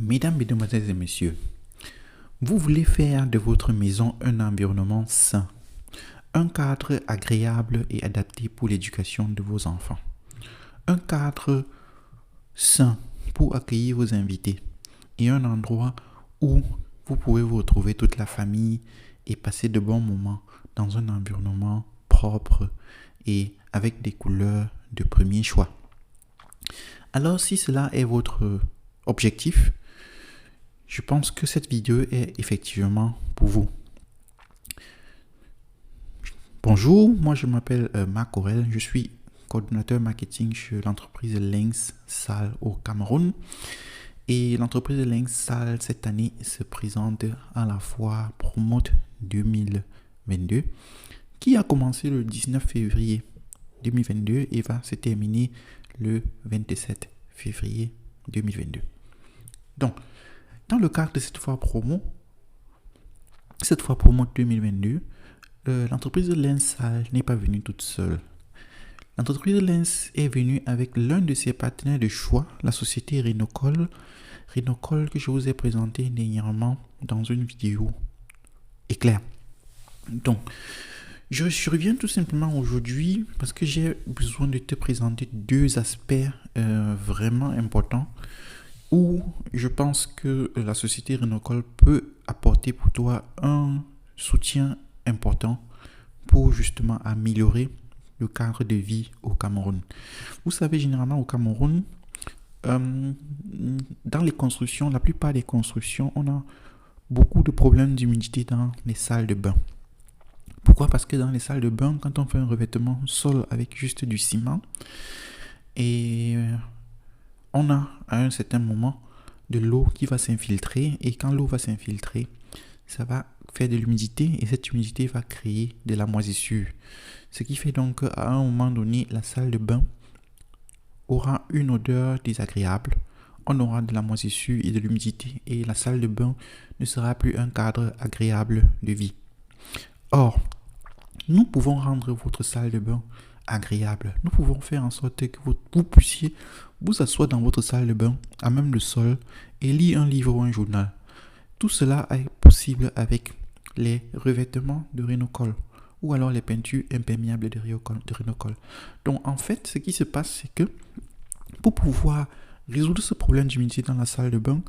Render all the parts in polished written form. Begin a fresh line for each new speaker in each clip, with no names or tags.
Mesdames, Mesdemoiselles et Messieurs, vous voulez faire de votre maison un environnement sain, un cadre agréable et adapté pour l'éducation de vos enfants, un cadre sain pour accueillir vos invités et un endroit où vous pouvez vous retrouver toute la famille et passer de bons moments dans un environnement propre et avec des couleurs de premier choix. Alors si cela est votre objectif, je pense que cette vidéo est effectivement pour vous. Bonjour, moi je m'appelle Marc Aurel, je suis coordinateur marketing chez l'entreprise Lynx Salle au Cameroun. Et l'entreprise Lynx Salle cette année se présente à la foire Promote 2022 qui a commencé le 19 février 2022 et va se terminer le 27 février 2022. Donc, dans le cadre de cette foire Promote 2022, l'entreprise Lynx Salle n'est pas venue toute seule. L'entreprise Lynx est venue avec l'un de ses partenaires de choix, la société Renocol que je vous ai présenté dernièrement dans une vidéo éclair. Donc, je reviens tout simplement aujourd'hui parce que j'ai besoin de te présenter deux aspects vraiment importants où je pense que la société Renocol peut apporter pour toi un soutien important pour justement améliorer le cadre de vie au Cameroun. Vous savez, généralement au Cameroun, dans les constructions, la plupart des constructions, on a beaucoup de problèmes d'humidité dans les salles de bain. Pourquoi? Parce que dans les salles de bain, quand on fait un revêtement sol avec juste du ciment, et on a à un certain moment de l'eau qui va s'infiltrer, et quand l'eau va s'infiltrer, ça va faire de l'humidité et cette humidité va créer de la moisissure. Ce qui fait donc qu'à un moment donné, la salle de bain aura une odeur désagréable, on aura de la moisissure et de l'humidité et la salle de bain ne sera plus un cadre agréable de vie. Or, nous pouvons rendre votre salle de bain agréable. Nous pouvons faire en sorte que vous puissiez vous asseoir dans votre salle de bain, à même le sol, et lire un livre ou un journal. Tout cela est possible avec les revêtements de Renocol ou alors les peintures imperméables de Renocol. Donc en fait, ce qui se passe, c'est que pour pouvoir résoudre ce problème d'humidité dans la salle de bain,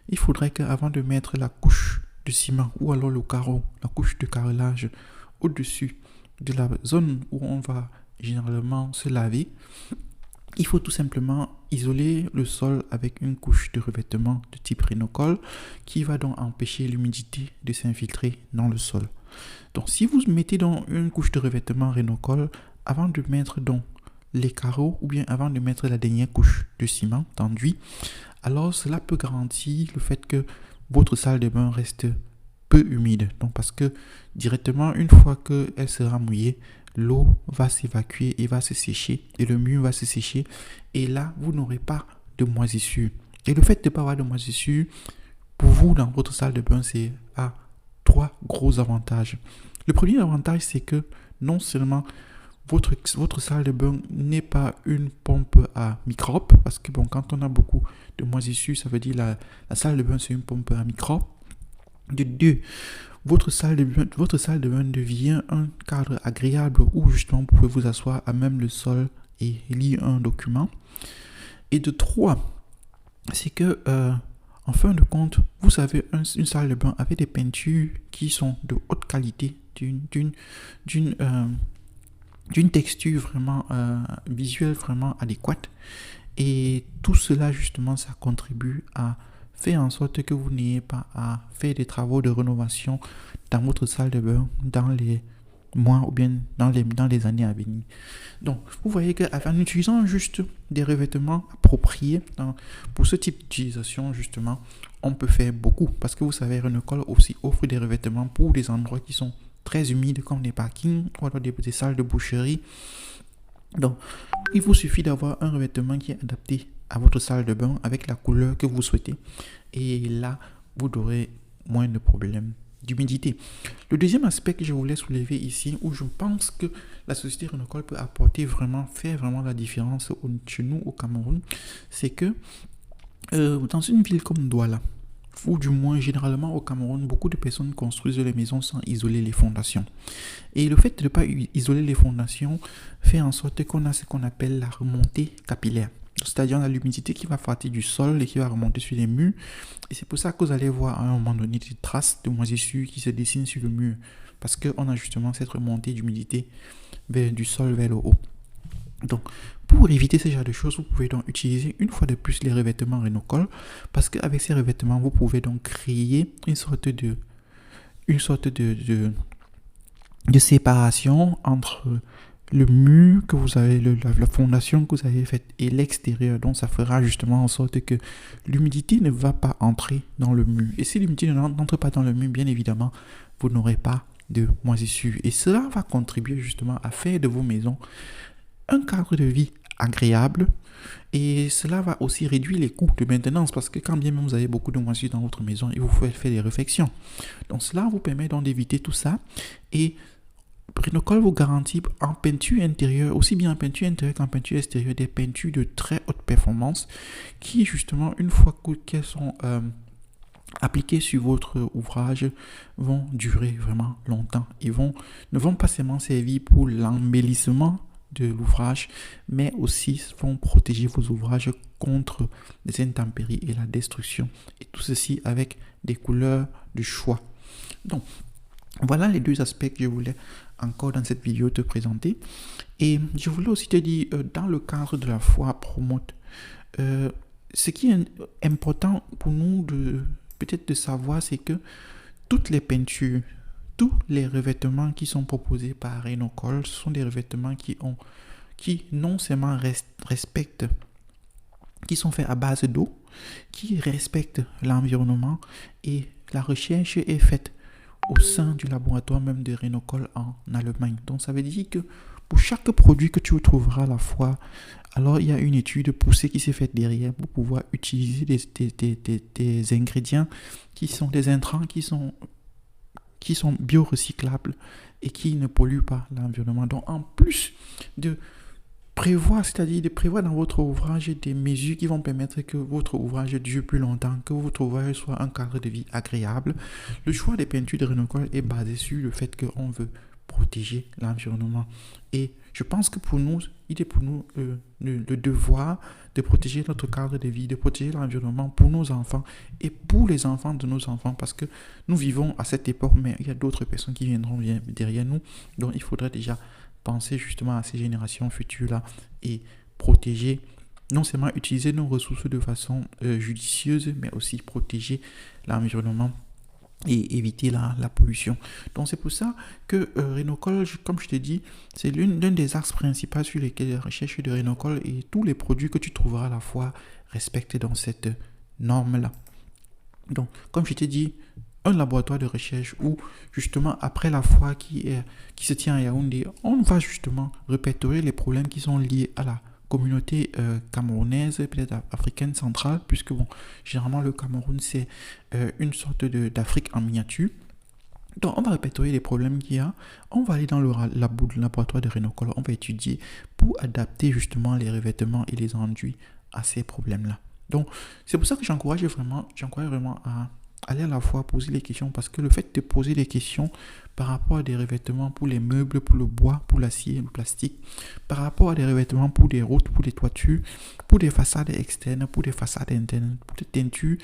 il faudrait qu'avant de mettre la couche de ciment ou alors le carreau, la couche de carrelage au-dessus de la zone où on va généralement se laver, il faut tout simplement isoler le sol avec une couche de revêtement de type Renocol qui va donc empêcher l'humidité de s'infiltrer dans le sol. Donc si vous mettez donc une couche de revêtement Renocol avant de mettre donc les carreaux ou bien avant de mettre la dernière couche de ciment d'enduit, alors cela peut garantir le fait que votre salle de bain reste peu humide. Donc parce que directement une fois qu'elle sera mouillée, l'eau va s'évacuer et va se sécher et le mur va se sécher et là vous n'aurez pas de moisissure. Et le fait de ne pas avoir de moisissure pour vous dans votre salle de bain, c'est à trois gros avantages. Le premier avantage, c'est que non seulement votre salle de bain n'est pas une pompe à microbes, parce que bon, quand on a beaucoup de moisissure, ça veut dire la salle de bain c'est une pompe à microbes. De deux, votre salle de bain devient un cadre agréable où justement vous pouvez vous asseoir à même le sol et lire un document. Et de trois, c'est que en fin de compte, vous avez une salle de bain avec des peintures qui sont de haute qualité, d'une texture vraiment visuelle vraiment adéquate. Et tout cela justement, ça contribue à faire en sorte que vous n'ayez pas à faire des travaux de rénovation dans votre salle de bain dans les mois ou bien dans les années à venir. Donc, vous voyez qu'en utilisant juste des revêtements appropriés pour ce type d'utilisation, justement, on peut faire beaucoup. Parce que vous savez, Renocol aussi offre des revêtements pour des endroits qui sont très humides comme des parkings ou alors des salles de boucherie. Donc, il vous suffit d'avoir un revêtement qui est adapté à votre salle de bain avec la couleur que vous souhaitez. Et là, vous aurez moins de problèmes d'humidité. Le deuxième aspect que je voulais soulever ici, où je pense que la société Renocol peut apporter faire vraiment la différence chez nous au Cameroun, c'est que Dans une ville comme Douala, ou du moins généralement au Cameroun, beaucoup de personnes construisent les maisons sans isoler les fondations. Et le fait de ne pas isoler les fondations fait en sorte qu'on a ce qu'on appelle la remontée capillaire. C'est-à-dire on a l'humidité qui va partir du sol et qui va remonter sur les murs. Et c'est pour ça que vous allez voir à un moment donné des traces de moisissure qui se dessinent sur le mur. Parce qu'on a justement cette remontée d'humidité du sol vers le haut. Donc, pour éviter ce genre de choses, vous pouvez donc utiliser une fois de plus les revêtements Rhinocol, parce qu'avec ces revêtements, vous pouvez donc créer une sorte de séparation entre le mur que vous avez, la fondation que vous avez faite et l'extérieur. Donc, ça fera justement en sorte que l'humidité ne va pas entrer dans le mur. Et si l'humidité n'entre pas dans le mur, bien évidemment, vous n'aurez pas de moisissure. Et cela va contribuer justement à faire de vos maisons un cadre de vie agréable, et cela va aussi réduire les coûts de maintenance, parce que quand bien même vous avez beaucoup de moisissure dans votre maison, il vous faut faire des réfections. Donc cela vous permet donc d'éviter tout ça, et Rhinocol vous garantit en peinture intérieure, aussi bien en peinture intérieure qu'en peinture extérieure, des peintures de très haute performance qui justement une fois qu'elles sont appliquées sur votre ouvrage vont durer vraiment longtemps. Ne vont pas seulement servir pour l'embellissement de l'ouvrage, mais aussi vont protéger vos ouvrages contre les intempéries et la destruction. Et tout ceci avec des couleurs de choix. Donc, voilà les deux aspects que je voulais encore dans cette vidéo te présenter. Et je voulais aussi te dire, dans le cadre de la foi promote, ce qui est important pour nous peut-être de savoir, c'est que toutes les peintures, tous les revêtements qui sont proposés par Rhinocol sont des revêtements qui non seulement respectent, qui sont faits à base d'eau, qui respectent l'environnement, et la recherche est faite au sein du laboratoire même de Rhinocol en Allemagne. Donc ça veut dire que pour chaque produit que tu trouveras à la fois, alors il y a une étude poussée qui s'est faite derrière pour pouvoir utiliser des ingrédients qui sont des intrants qui sont biorecyclables et qui ne polluent pas l'environnement. Donc en plus de prévoir, c'est-à-dire de prévoir dans votre ouvrage des mesures qui vont permettre que votre ouvrage dure plus longtemps, que votre ouvrage soit un cadre de vie agréable, le choix des peintures de Rhinocol est basé sur le fait qu'on veut protéger l'environnement. Et je pense que pour nous, il est pour nous le devoir de protéger notre cadre de vie, de protéger l'environnement pour nos enfants et pour les enfants de nos enfants, parce que nous vivons à cette époque, mais il y a d'autres personnes qui viendront derrière nous. Donc il faudrait déjà penser justement à ces générations futures-là et protéger, non seulement utiliser nos ressources de façon judicieuse, mais aussi protéger l'environnement et éviter la pollution. Donc c'est pour ça que Rhinocol, comme je t'ai dit, c'est l'un des axes principaux sur lesquels la recherche de Rhinocol et tous les produits que tu trouveras à la fois respectent dans cette norme-là. Donc, comme je t'ai dit, un laboratoire de recherche où justement après la foire qui se tient à Yaoundé, on va justement répertorier les problèmes qui sont liés à la communauté camerounaise, peut-être africaine centrale, puisque bon, généralement le Cameroun c'est une sorte d'Afrique en miniature. Donc on va répertorier les problèmes qu'il y a, on va aller dans le laboratoire de Rhinocol, on va étudier pour adapter justement les revêtements et les enduits à ces problèmes-là. Donc c'est pour ça que j'encourage vraiment à aller à la fois poser les questions, parce que le fait de poser des questions par rapport à des revêtements pour les meubles, pour le bois, pour l'acier, le plastique, par rapport à des revêtements pour des routes, pour des toitures, pour des façades externes, pour des façades internes, pour des teintures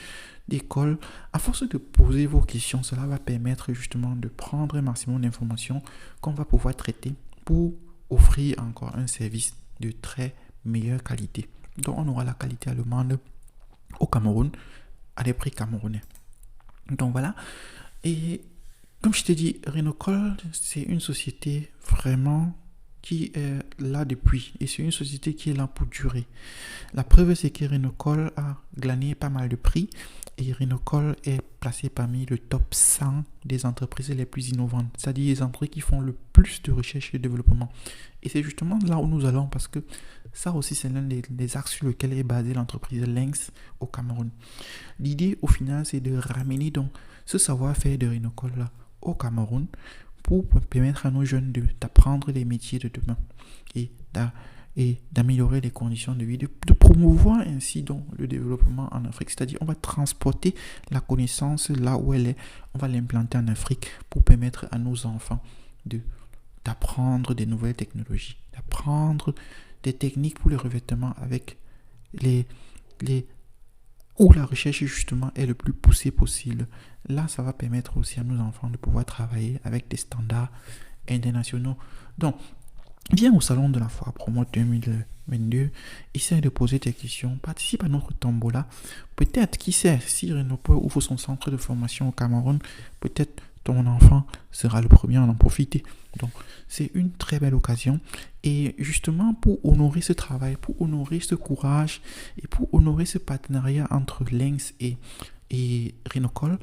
d'école, à force de poser vos questions, cela va permettre justement de prendre un maximum d'informations qu'on va pouvoir traiter pour offrir encore un service de très meilleure qualité. Donc on aura la qualité allemande au Cameroun à des prix camerounais. Donc voilà, et comme je t'ai dit, Rhinocol, c'est une société vraiment qui est là depuis, et c'est une société qui est là pour durer. La preuve, c'est que Rhinocol a glané pas mal de prix, et Rhinocol est placé parmi le top 100 des entreprises les plus innovantes, c'est-à-dire les entreprises qui font le plus de recherche et de développement. Et c'est justement là où nous allons, parce que ça aussi, c'est l'un des axes sur lesquels est basée l'entreprise Lynx au Cameroun. L'idée, au final, c'est de ramener donc ce savoir-faire de Rhinocol là au Cameroun pour permettre à nos jeunes d'apprendre les métiers de demain et et d'améliorer les conditions de vie, de promouvoir ainsi donc le développement en Afrique. C'est-à-dire, on va transporter la connaissance là où elle est, on va l'implanter en Afrique pour permettre à nos enfants d'apprendre des nouvelles technologies, d'apprendre des techniques pour le revêtement avec où la recherche justement est le plus poussée possible. Là, ça va permettre aussi à nos enfants de pouvoir travailler avec des standards internationaux. Donc, viens au salon de la foire Promote 2022, essaie de poser tes questions, participe à notre tombola. Peut-être, qui sait, si Renopol ouvre son centre de formation au Cameroun, peut-être ton enfant sera le premier à en profiter. Donc, c'est une très belle occasion. Et justement, pour honorer ce travail, pour honorer ce courage et pour honorer ce partenariat entre Lynx et Renocol,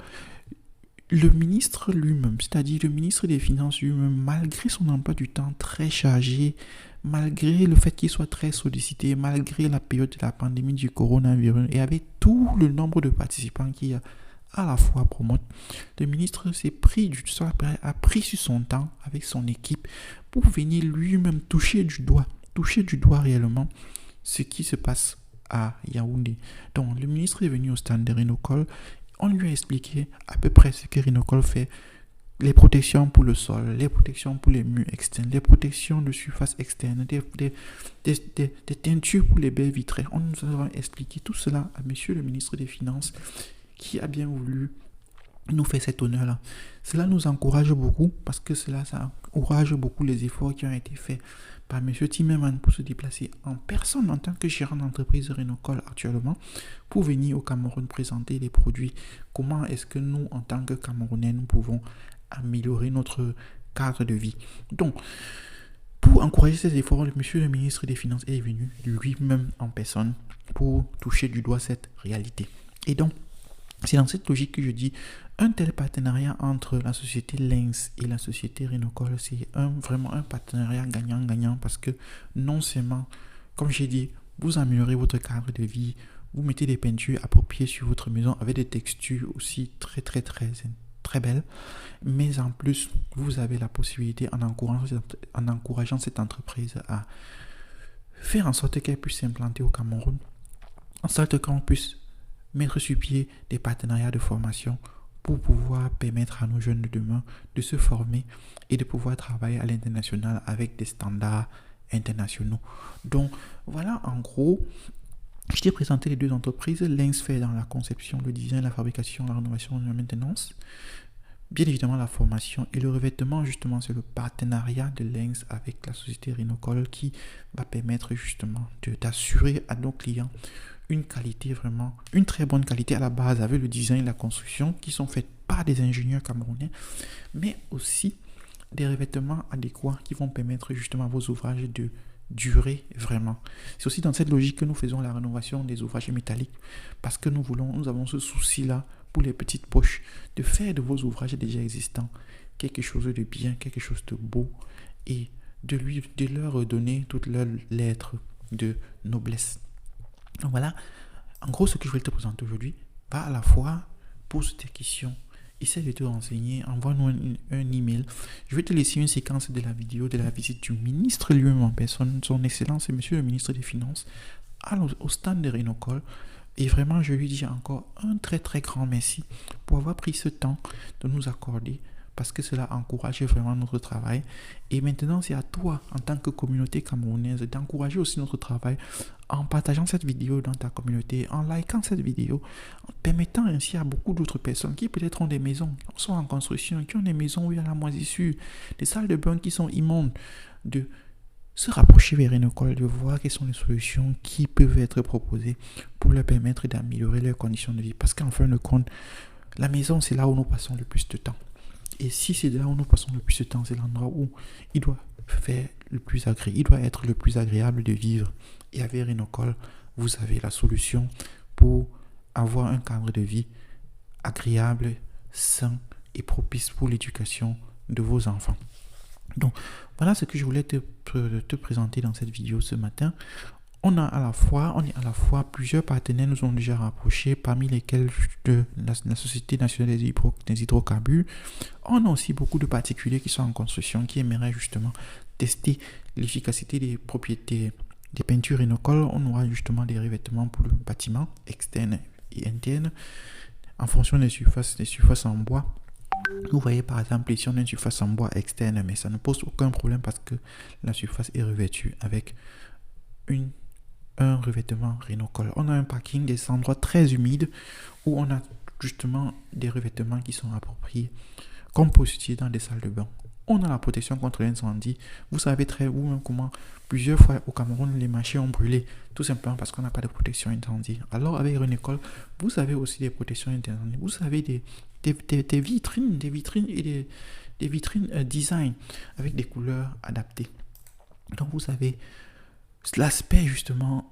le ministre lui-même, c'est-à-dire le ministre des Finances lui-même, malgré son emploi du temps très chargé, malgré le fait qu'il soit très sollicité, malgré la période de la pandémie du coronavirus et avec tout le nombre de participants qu'il y a à la fois Promote, le ministre a pris sur son temps avec son équipe pour venir lui-même toucher du doigt réellement ce qui se passe à Yaoundé. Donc le ministre est venu au stand de Renocol. On lui a expliqué à peu près ce que Renocol fait, les protections pour le sol, les protections pour les murs externes, les protections de surface externe, des teintures pour les baies vitrées. On nous a expliqué tout cela à monsieur le ministre des Finances qui a bien voulu nous faire cet honneur-là. Cela nous encourage beaucoup parce que ça encourage beaucoup les efforts qui ont été faits par M. Timmerman pour se déplacer en personne en tant que gérant d'entreprise Renocol actuellement pour venir au Cameroun présenter les produits. Comment est-ce que nous, en tant que Camerounais, nous pouvons améliorer notre cadre de vie. Donc, pour encourager ces efforts, M. le ministre des Finances est venu lui-même en personne pour toucher du doigt cette réalité. Et donc, c'est dans cette logique que je dis, un tel partenariat entre la société Lynx et la société Renocol, c'est vraiment un partenariat gagnant-gagnant parce que non seulement, comme j'ai dit, vous améliorez votre cadre de vie, vous mettez des peintures appropriées sur votre maison avec des textures aussi très belles, mais en plus, vous avez la possibilité, en encourageant cette entreprise à faire en sorte qu'elle puisse s'implanter au Cameroun, en sorte qu'on puisse mettre sur pied des partenariats de formation pour pouvoir permettre à nos jeunes de demain de se former et de pouvoir travailler à l'international avec des standards internationaux. Donc voilà, en gros, je t'ai présenté les deux entreprises. Lynx fait dans la conception, le design, la fabrication, la rénovation et la maintenance. Bien évidemment, la formation et le revêtement, justement, c'est le partenariat de Lynx avec la société Renocol qui va permettre justement d'assurer à nos clients une qualité vraiment, une très bonne qualité à la base avec le design et la construction qui sont faites par des ingénieurs camerounais, mais aussi des revêtements adéquats qui vont permettre justement à vos ouvrages de durer vraiment. C'est aussi dans cette logique que nous faisons la rénovation des ouvrages métalliques parce que nous avons ce souci-là pour les petites poches de faire de vos ouvrages déjà existants quelque chose de bien, quelque chose de beau et de leur donner toutes leurs lettres de noblesse. Donc voilà, en gros, ce que je voulais te présenter aujourd'hui, va à la fois, pose tes questions, essaie de te renseigner, envoie-nous un email. Je vais te laisser une séquence de la vidéo de la visite du ministre lui-même en personne, son excellence et monsieur le ministre des Finances, au stand de Renocol. Et vraiment, je lui dis encore un très grand merci pour avoir pris ce temps de nous accorder parce que cela encourage vraiment notre travail. Et maintenant, c'est à toi, en tant que communauté camerounaise, d'encourager aussi notre travail en partageant cette vidéo dans ta communauté, en likant cette vidéo, en permettant ainsi à beaucoup d'autres personnes qui peut-être ont des maisons, sont en construction, qui ont des maisons où il y a la moisissure, des salles de bain qui sont immondes, de se rapprocher vers Renocol, de voir quelles sont les solutions qui peuvent être proposées pour leur permettre d'améliorer leurs conditions de vie. Parce qu'en fin de compte, la maison, c'est là où nous passons le plus de temps. Et si c'est là où nous passons le plus de temps, c'est l'endroit où il doit être le plus agréable de vivre. Et avec Renocol, vous avez la solution pour avoir un cadre de vie agréable, sain et propice pour l'éducation de vos enfants. Donc, voilà ce que je voulais te présenter dans cette vidéo ce matin. On est à la fois plusieurs partenaires nous ont déjà rapprochés, parmi lesquels la Société nationale des hydrocarbures. On a aussi beaucoup de particuliers qui sont en construction, qui aimeraient justement tester l'efficacité des propriétés des peintures Rhinocol, on aura justement des revêtements pour le bâtiment externe et interne en fonction des surfaces en bois. Vous voyez par exemple ici on a une surface en bois externe, mais ça ne pose aucun problème parce que la surface est revêtue avec un revêtement Rhinocol. On a un parking, des endroits très humides où on a justement des revêtements qui sont appropriés, comme possible dans des salles de bain. On a la protection contre l'incendie. Vous savez très vous-même comment plusieurs fois au Cameroun les marchés ont brûlé, tout simplement parce qu'on n'a pas de protection incendie. Alors avec Rhinocol, vous avez aussi des protections incendie. Vous avez des vitrines et des vitrines design avec des couleurs adaptées. Donc vous avez l'aspect justement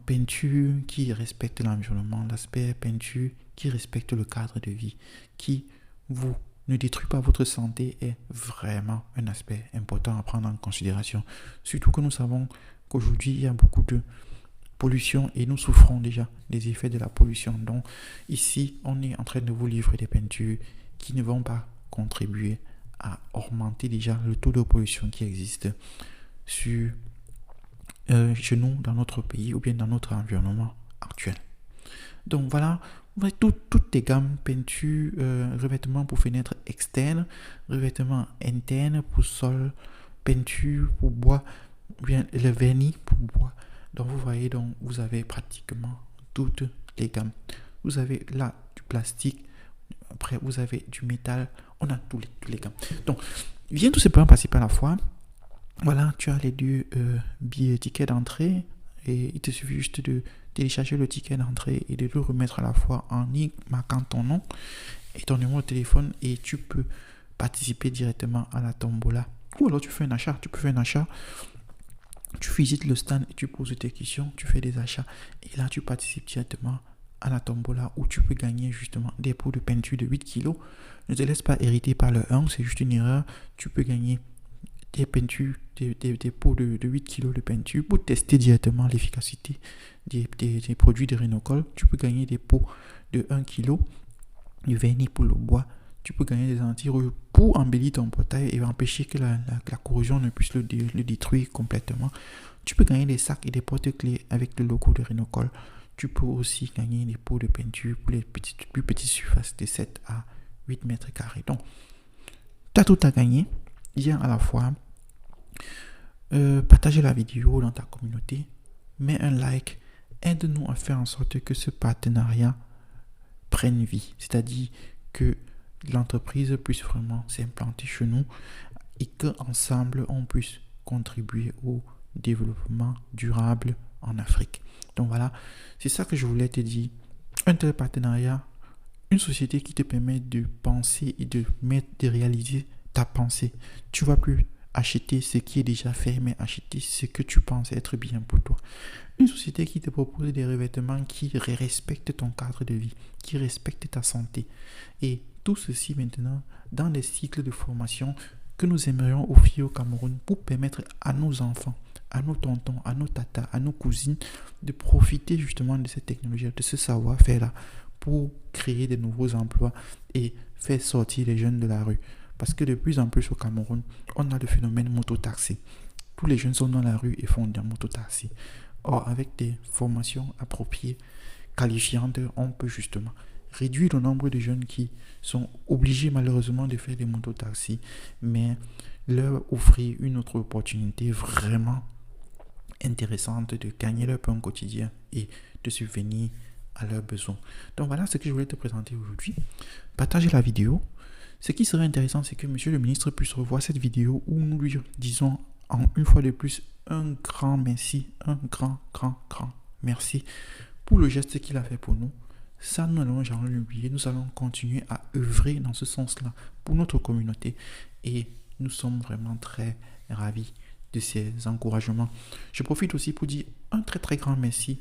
peinture qui respecte l'environnement, l'aspect peinture qui respecte le cadre de vie, qui vous ne détruit pas votre santé est vraiment un aspect important à prendre en considération. Surtout que nous savons qu'aujourd'hui il y a beaucoup de pollution et nous souffrons déjà des effets de la pollution. Donc ici on est en train de vous livrer des peintures qui ne vont pas contribuer à augmenter déjà le taux de pollution qui existe chez nous, dans notre pays ou bien dans notre environnement actuel. Donc voilà, toutes les gammes peinture, revêtements pour fenêtres externes, revêtements internes pour sol, peinture pour bois, bien le vernis pour bois. Donc vous voyez, donc vous avez pratiquement toutes les gammes. Vous avez là du plastique, après vous avez du métal, on a tous les gammes. Donc viens tout simplement passer par la fois. Voilà, tu as les deux tickets d'entrée et il te suffit juste de télécharger le ticket d'entrée et de le remettre à la fois en y marquant ton nom et ton numéro de téléphone et tu peux participer directement à la tombola. Ou alors tu peux faire un achat, tu visites le stand et tu poses tes questions, tu fais des achats et là tu participes directement à la tombola où tu peux gagner justement des pots de peinture de 8 kg. Ne te laisse pas hériter par le 1, c'est juste une erreur, tu peux gagner des peintures, des pots de 8 kg de peinture pour tester directement l'efficacité des produits de Rhinocol. Tu peux gagner des pots de 1 kg, du vernis pour le bois. Tu peux gagner des anti-rouille pour embellir ton portail et empêcher que la corrosion ne puisse le détruire complètement. Tu peux gagner des sacs et des porte-clés avec le logo de Rhinocol. Tu peux aussi gagner des pots de peinture pour les plus petites surfaces de 7 à 8 mètres carrés. Donc, tu as tout à gagner. Viens à la fois partager la vidéo dans ta communauté, mets un like, aide-nous à faire en sorte que ce partenariat prenne vie, c'est-à-dire que l'entreprise puisse vraiment s'implanter chez nous et qu'ensemble on puisse contribuer au développement durable en Afrique. Donc voilà, c'est ça que je voulais te dire. Un tel partenariat, une société qui te permet de penser et de réaliser ta pensée. Tu ne vas plus acheter ce qui est déjà fait, mais acheter ce que tu penses être bien pour toi. Une société qui te propose des revêtements qui respectent ton cadre de vie, qui respectent ta santé. Et tout ceci maintenant dans des cycles de formation que nous aimerions offrir au Cameroun pour permettre à nos enfants, à nos tontons, à nos tatas, à nos cousines de profiter justement de cette technologie, de ce savoir-faire-là pour créer de nouveaux emplois et faire sortir les jeunes de la rue. Parce que de plus en plus au Cameroun, on a le phénomène mototaxi. Tous les jeunes sont dans la rue et font des mototaxis. Or, avec des formations appropriées, qualifiantes, on peut justement réduire le nombre de jeunes qui sont obligés malheureusement de faire des mototaxis, mais leur offrir une autre opportunité vraiment intéressante de gagner leur pain quotidien et de subvenir à leurs besoins. Donc voilà ce que je voulais te présenter aujourd'hui. Partagez la vidéo. Ce qui serait intéressant, c'est que monsieur le ministre puisse revoir cette vidéo où nous lui disons une fois de plus un grand merci, un grand merci pour le geste qu'il a fait pour nous. Ça, nous n'allons jamais l'oublier. Nous allons continuer à œuvrer dans ce sens-là pour notre communauté et nous sommes vraiment très ravis de ces encouragements. Je profite aussi pour dire un très grand merci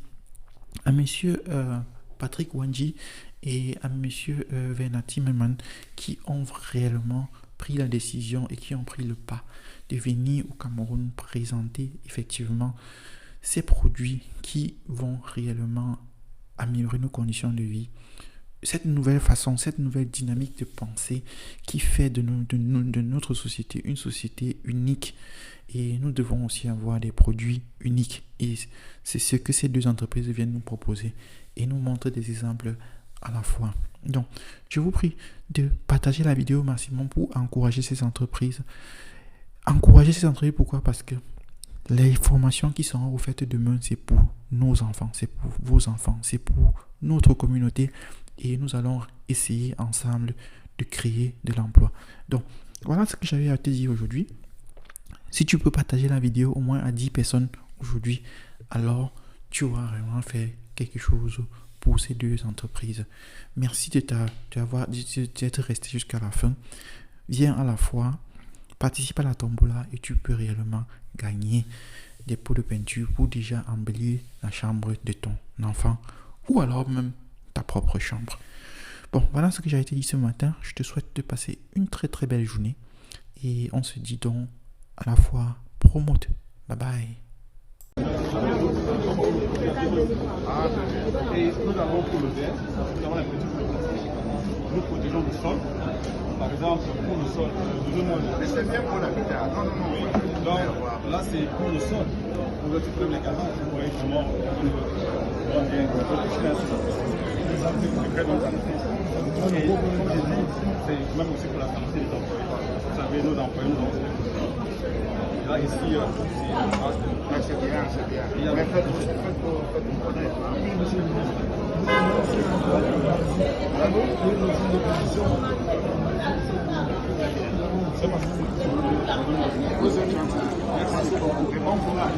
à monsieur Patrick Wanji et à monsieur Venati Meman qui ont réellement pris la décision et qui ont pris le pas de venir au Cameroun présenter effectivement ces produits qui vont réellement améliorer nos conditions de vie, cette nouvelle façon, cette nouvelle dynamique de pensée qui fait de notre société une société unique. Et nous devons aussi avoir des produits uniques. Et c'est ce que ces deux entreprises viennent nous proposer et nous montrent des exemples à la fois. Donc, je vous prie de partager la vidéo au maximum pour encourager ces entreprises. Encourager ces entreprises, pourquoi? Parce que les formations qui seront offertes demain, c'est pour nos enfants, c'est pour vos enfants, c'est pour notre communauté. Et nous allons essayer ensemble de créer de l'emploi. Donc, voilà ce que j'avais à te dire aujourd'hui. Si tu peux partager la vidéo au moins à 10 personnes aujourd'hui, alors tu auras vraiment fait quelque chose pour ces deux entreprises. Merci d'être resté jusqu'à la fin. Viens à la fois, participe à la tombola et tu peux réellement gagner des pots de peinture pour déjà embellir la chambre de ton enfant ou alors même ta propre chambre. Bon, voilà ce que j'ai été dit ce matin. Je te souhaite de passer une très très belle journée et on se dit donc à la fois promote. Bye bye.
Et nous avons pour le vert, nous avons la petite protection. Nous protégeons le sol. Par exemple, pour le sol, mais c'est bien pour l'habitat. Non. Donc là, c'est pour le sol. Pour le problème les canaux, vous voyez comment on vient de protéger c'est très bonne qualité. Et comme j'ai dit, c'est même aussi pour la qualité des employés. Vous savez, nos employés, nous avons là, ici, c'est bien. Mais faites une connaître. Vous êtes gentil. Merci beaucoup. Et bon courage.